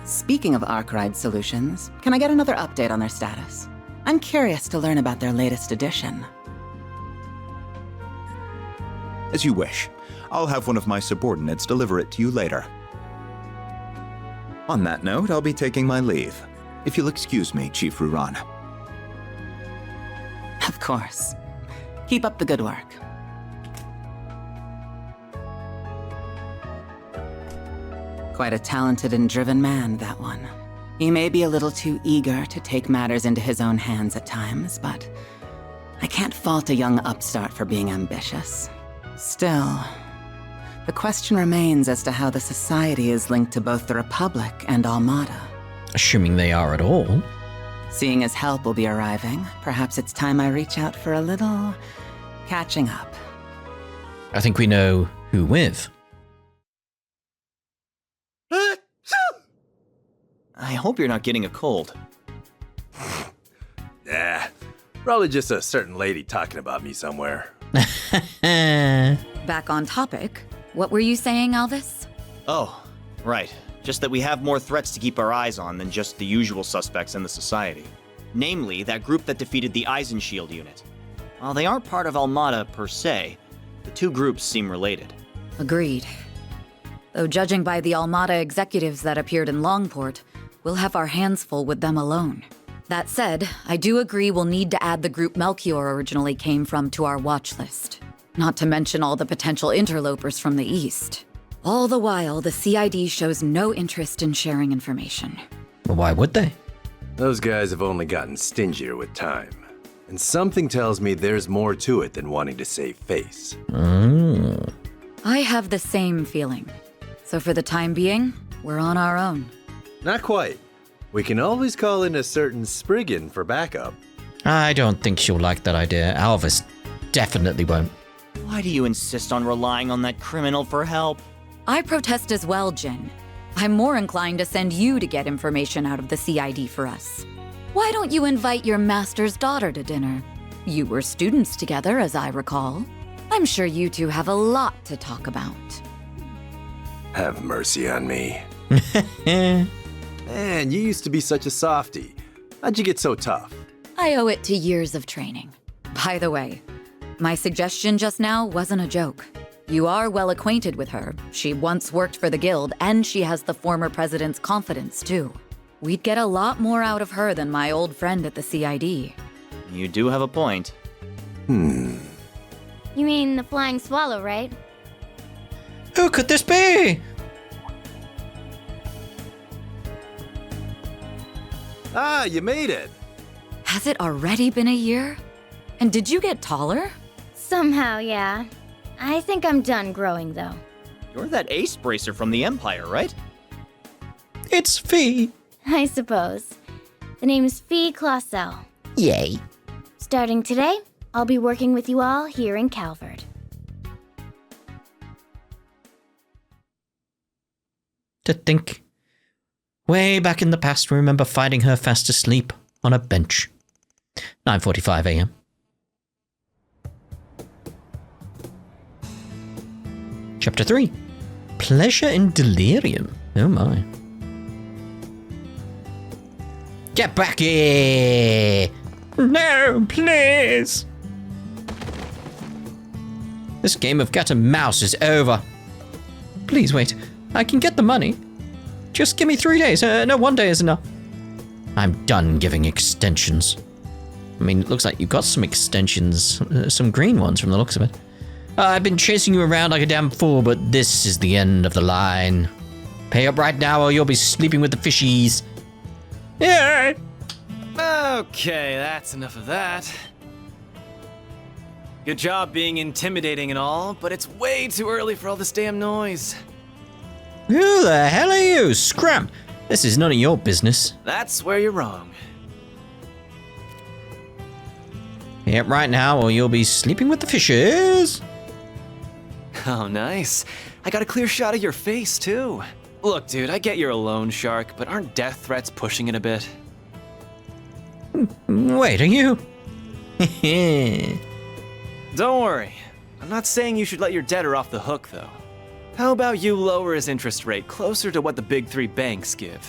Speaking of Arkwright Solutions, can I get another update on their status? I'm curious to learn about their latest edition. As you wish. I'll have one of my subordinates deliver it to you later. On that note, I'll be taking my leave. If you'll excuse me, Chief Ruran. Of course. Keep up the good work. Quite a talented and driven man, that one. He may be a little too eager to take matters into his own hands at times, but I can't fault a young upstart for being ambitious. Still, the question remains as to how the Society is linked to both the Republic and Almada. Assuming they are at all. Seeing as help will be arriving, perhaps it's time I reach out for a little catching up. I think we know who with. I hope you're not getting a cold. Nah, probably just a certain lady talking about me somewhere. Back on topic, what were you saying, Alvis? Oh, right. Just that we have more threats to keep our eyes on than just the usual suspects in the Society. Namely, that group that defeated the Eisenshield unit. While they aren't part of Almada per se, the two groups seem related. Agreed. Though judging by the Almada executives that appeared in Longport, we'll have our hands full with them alone. That said, I do agree we'll need to add the group Melchior originally came from to our watch list. Not to mention all the potential interlopers from the east. All the while, the CID shows no interest in sharing information. Well, why would they? Those guys have only gotten stingier with time. And something tells me there's more to it than wanting to save face. I have the same feeling. So for the time being, we're on our own. Not quite. We can always call in a certain Spriggan for backup. I don't think she'll like that idea. Alvis definitely won't. Why do you insist on relying on that criminal for help? I protest as well, Jin. I'm more inclined to send you to get information out of the CID for us. Why don't you invite your master's daughter to dinner? You were students together, as I recall. I'm sure you two have a lot to talk about. Have mercy on me. Man, you used to be such a softie. How'd you get so tough? I owe it to years of training. By the way, my suggestion just now wasn't a joke. You are well acquainted with her. She once worked for the guild, and she has the former president's confidence, too. We'd get a lot more out of her than my old friend at the CID. You do have a point. You mean the flying swallow, right? Who could this be? Ah, you made it. Has it already been a year? And did you get taller? Somehow, yeah. I think I'm done growing, though. You're that ace bracer from the Empire, right? It's Fee. I suppose. The name's Fee Clausel. Yay. Starting today, I'll be working with you all here in Calvard. To think, way back in the past, we remember finding her fast asleep on a bench. 9:45 a.m. Chapter 3. Pleasure in Delirium. Oh my. Get back here! No, please! This game of cat and mouse is over. Please wait. I can get the money. Just give me 3 days. No, 1 day is enough. I'm done giving extensions. I mean, it looks like you've got some extensions. Some green ones from the looks of it. I've been chasing you around like a damn fool, but this is the end of the line. Pay up right now or you'll be sleeping with the fishies. Yeah. Okay, that's enough of that. Good job being intimidating and all, but it's way too early for all this damn noise. Who the hell are you? Scram! This is none of your business. That's where you're wrong. Pay up right now or you'll be sleeping with the fishes. Oh, nice. I got a clear shot of your face, too. Look, dude, I get you're a loan shark, but aren't death threats pushing it a bit? Wait, are you... Don't worry. I'm not saying you should let your debtor off the hook, though. How about you lower his interest rate closer to what the big three banks give?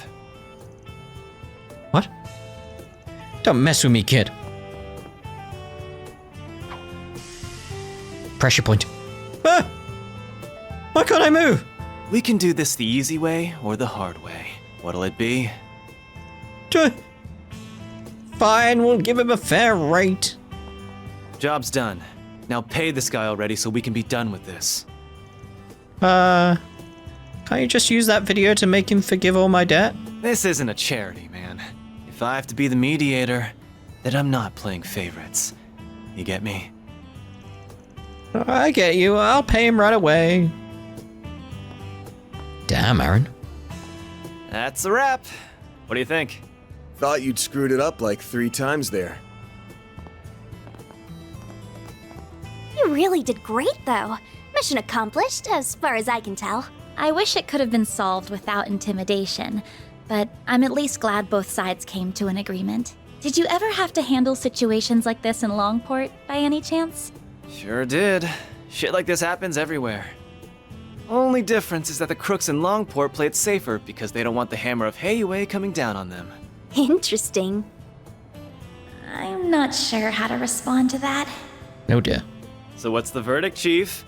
What? Don't mess with me, kid. Pressure point. Ah! Why can't I move? We can do this the easy way or the hard way. What'll it be? Fine, we'll give him a fair rate. Job's done. Now pay this guy already so we can be done with this. Can't you just use that video to make him forgive all my debt? This isn't a charity, man. If I have to be the mediator, then I'm not playing favorites. You get me? I get you. I'll pay him right away. Damn, Aaron. That's a wrap. What do you think? Thought you'd screwed it up like 3 times there. You really did great, though. Mission accomplished, as far as I can tell. I wish it could have been solved without intimidation, but I'm at least glad both sides came to an agreement. Did you ever have to handle situations like this in Longport, by any chance? Sure did. Shit like this happens everywhere. Only difference is that the crooks in Longport play it safer because they don't want the hammer of Heiyue coming down on them. Interesting. I'm not sure how to respond to that. Oh dear. So what's the verdict, Chief?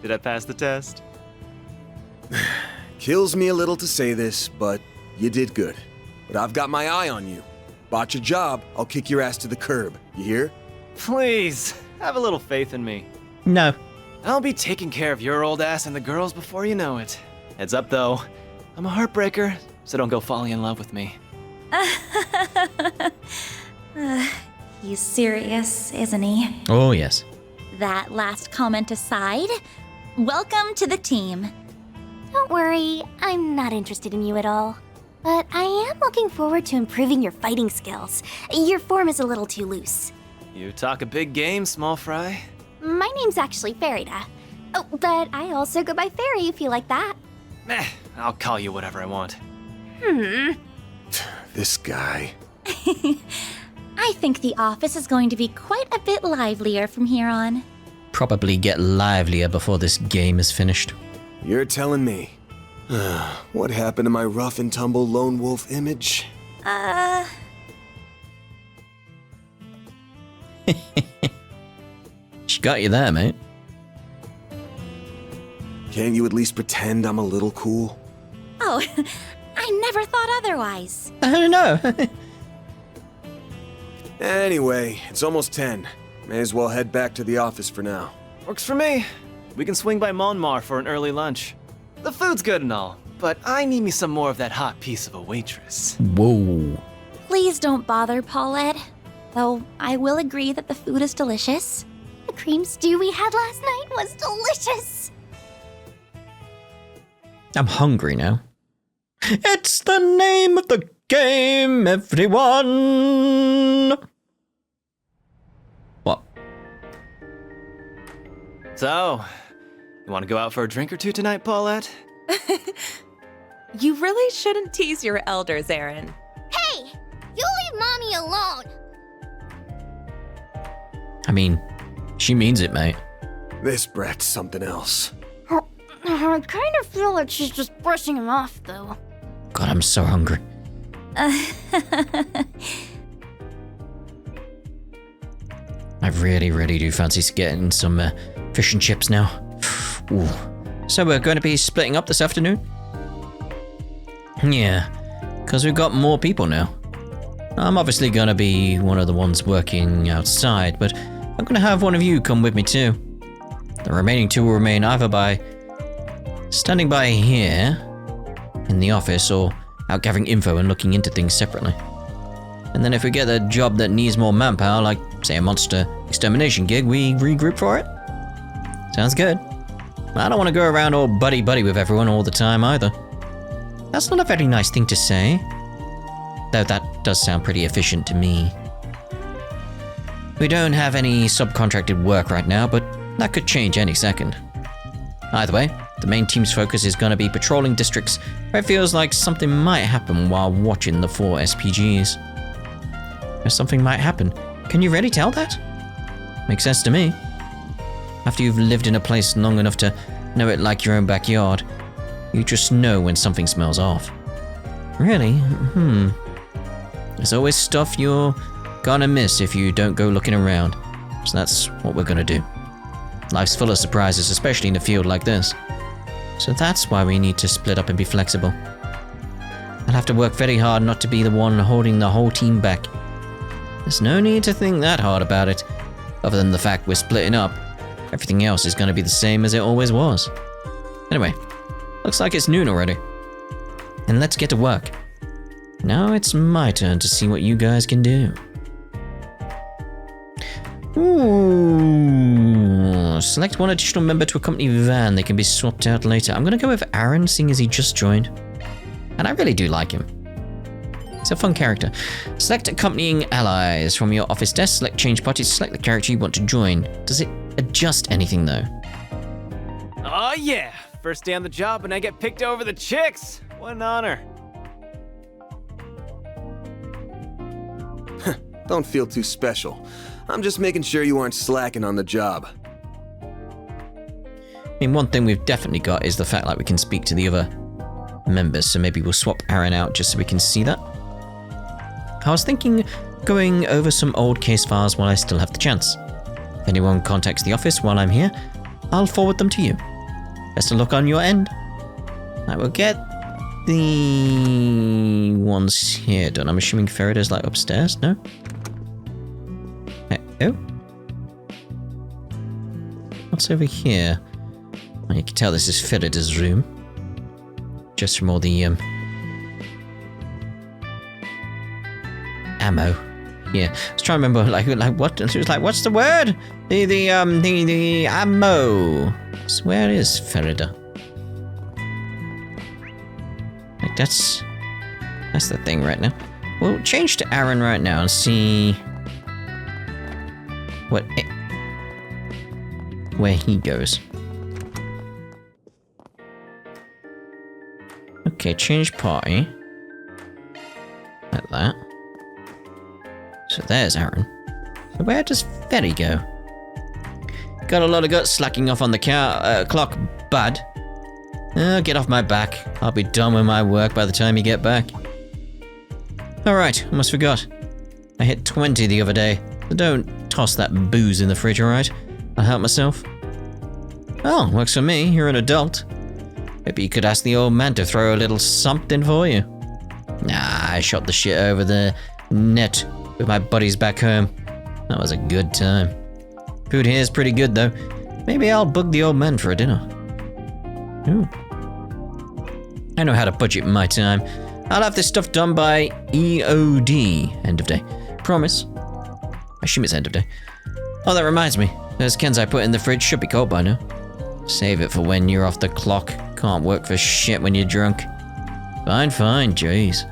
Did I pass the test? Kills me a little to say this, but you did good. But I've got my eye on you. Botch a job, I'll kick your ass to the curb. You hear? Please, have a little faith in me. No. I'll be taking care of your old ass and the girls before you know it. Heads up, though. I'm a heartbreaker, so don't go falling in love with me. He's serious, isn't he? Oh, yes. That last comment aside, welcome to the team. Don't worry, I'm not interested in you at all. But I am looking forward to improving your fighting skills. Your form is a little too loose. You talk a big game, small fry. My name's actually Farida. Oh, but I also go by Fairy if you like that. Meh, I'll call you whatever I want. This guy. I think the office is going to be quite a bit livelier from here on. Probably get livelier before this game is finished. You're telling me. What happened to my rough and tumble lone wolf image? She got you there, mate. Can't you at least pretend I'm a little cool? Oh, I never thought otherwise. I don't know. Anyway, it's almost 10. May as well head back to the office for now. Works for me. We can swing by Monmar for an early lunch. The food's good and all, but I need me some more of that hot piece of a waitress. Whoa. Please don't bother, Paulette. Though I will agree that the food is delicious. The cream stew we had last night was delicious. I'm hungry now. It's the name of the game, everyone! What? So, you want to go out for a drink or two tonight, Paulette? You really shouldn't tease your elders, Aaron. Hey! You leave Mommy alone! I mean, she means it, mate. This brat's something else. I kind of feel like she's just brushing him off, though. God, I'm so hungry. I really do fancy getting some fish and chips now. Ooh. So we're going to be splitting up this afternoon? Yeah, because we've got more people now. I'm obviously going to be one of the ones working outside, but I'm going to have one of you come with me too. The remaining 2 will remain either by standing by here in the office or out gathering info and looking into things separately. And then if we get a job that needs more manpower, like say a monster extermination gig, we regroup for it. Sounds good. I don't want to go around all buddy-buddy with everyone all the time either. That's not a very nice thing to say. Though that does sound pretty efficient to me. We don't have any subcontracted work right now, but that could change any second. Either way, the main team's focus is going to be patrolling districts where it feels like something might happen while watching the 4 SPGs. If something might happen, can you really tell that? Makes sense to me. After you've lived in a place long enough to know it like your own backyard, you just know when something smells off. Really? There's always stuff you're gonna miss if you don't go looking around. So that's what we're gonna do. Life's full of surprises, especially in a field like this. So that's why we need to split up and be flexible. I'll have to work very hard not to be the one holding the whole team back. There's no need to think that hard about it. Other than the fact we're splitting up, everything else is gonna be the same as it always was. Anyway, looks like it's noon already. And let's get to work. Now it's my turn to see what you guys can do. Ooh, select one additional member to accompany Van. They can be swapped out later. I'm gonna go with Aaron, seeing as he just joined. And I really do like him. He's a fun character. Select accompanying allies. From your office desk, select change parties, select the character you want to join. Does it adjust anything though? Oh yeah! First day on the job and I get picked over the chicks! What an honor. Don't feel too special. I'm just making sure you aren't slacking on the job. I mean, one thing we've definitely got is the fact that we can speak to the other members, so maybe we'll swap Aaron out just so we can see that. I was thinking going over some old case files while I still have the chance. If anyone contacts the office while I'm here, I'll forward them to you. Best of luck on your end. I will get the ones here done. I'm assuming Ferida's like upstairs, no? Oh? What's over here? Well, you can tell this is Ferida's room. Just from all the, ammo. Yeah, I was trying to remember, like what? It was like, what's the word? The ammo. So where is Ferida? Like, that's the thing right now. We'll change to Aaron right now and see where he goes. Okay, change party. Like that. So there's Aaron. So where does Ferry go? Got a lot of guts slacking off on the clock, bud. Get off my back. I'll be done with my work by the time you get back. Alright, almost forgot. I hit 20 the other day. So don't toss that booze in the fridge, alright? I'll help myself. Oh, works for me. You're an adult. Maybe you could ask the old man to throw a little something for you. Nah, I shot the shit over the net with my buddies back home. That was a good time. Food here is pretty good though. Maybe I'll bug the old man for a dinner. Ooh. I know how to budget my time. I'll have this stuff done by EOD, end of day. Promise. I assume it's end of day. Oh, that reminds me. Those cans I put in the fridge should be cold by now. Save it for when you're off the clock. Can't work for shit when you're drunk. Fine, jeez.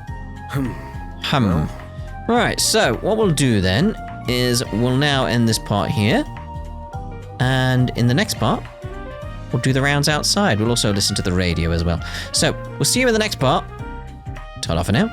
Right, so what we'll do then is we'll now end this part here. And in the next part, we'll do the rounds outside. We'll also listen to the radio as well. So, we'll see you in the next part. Ta-ra for now.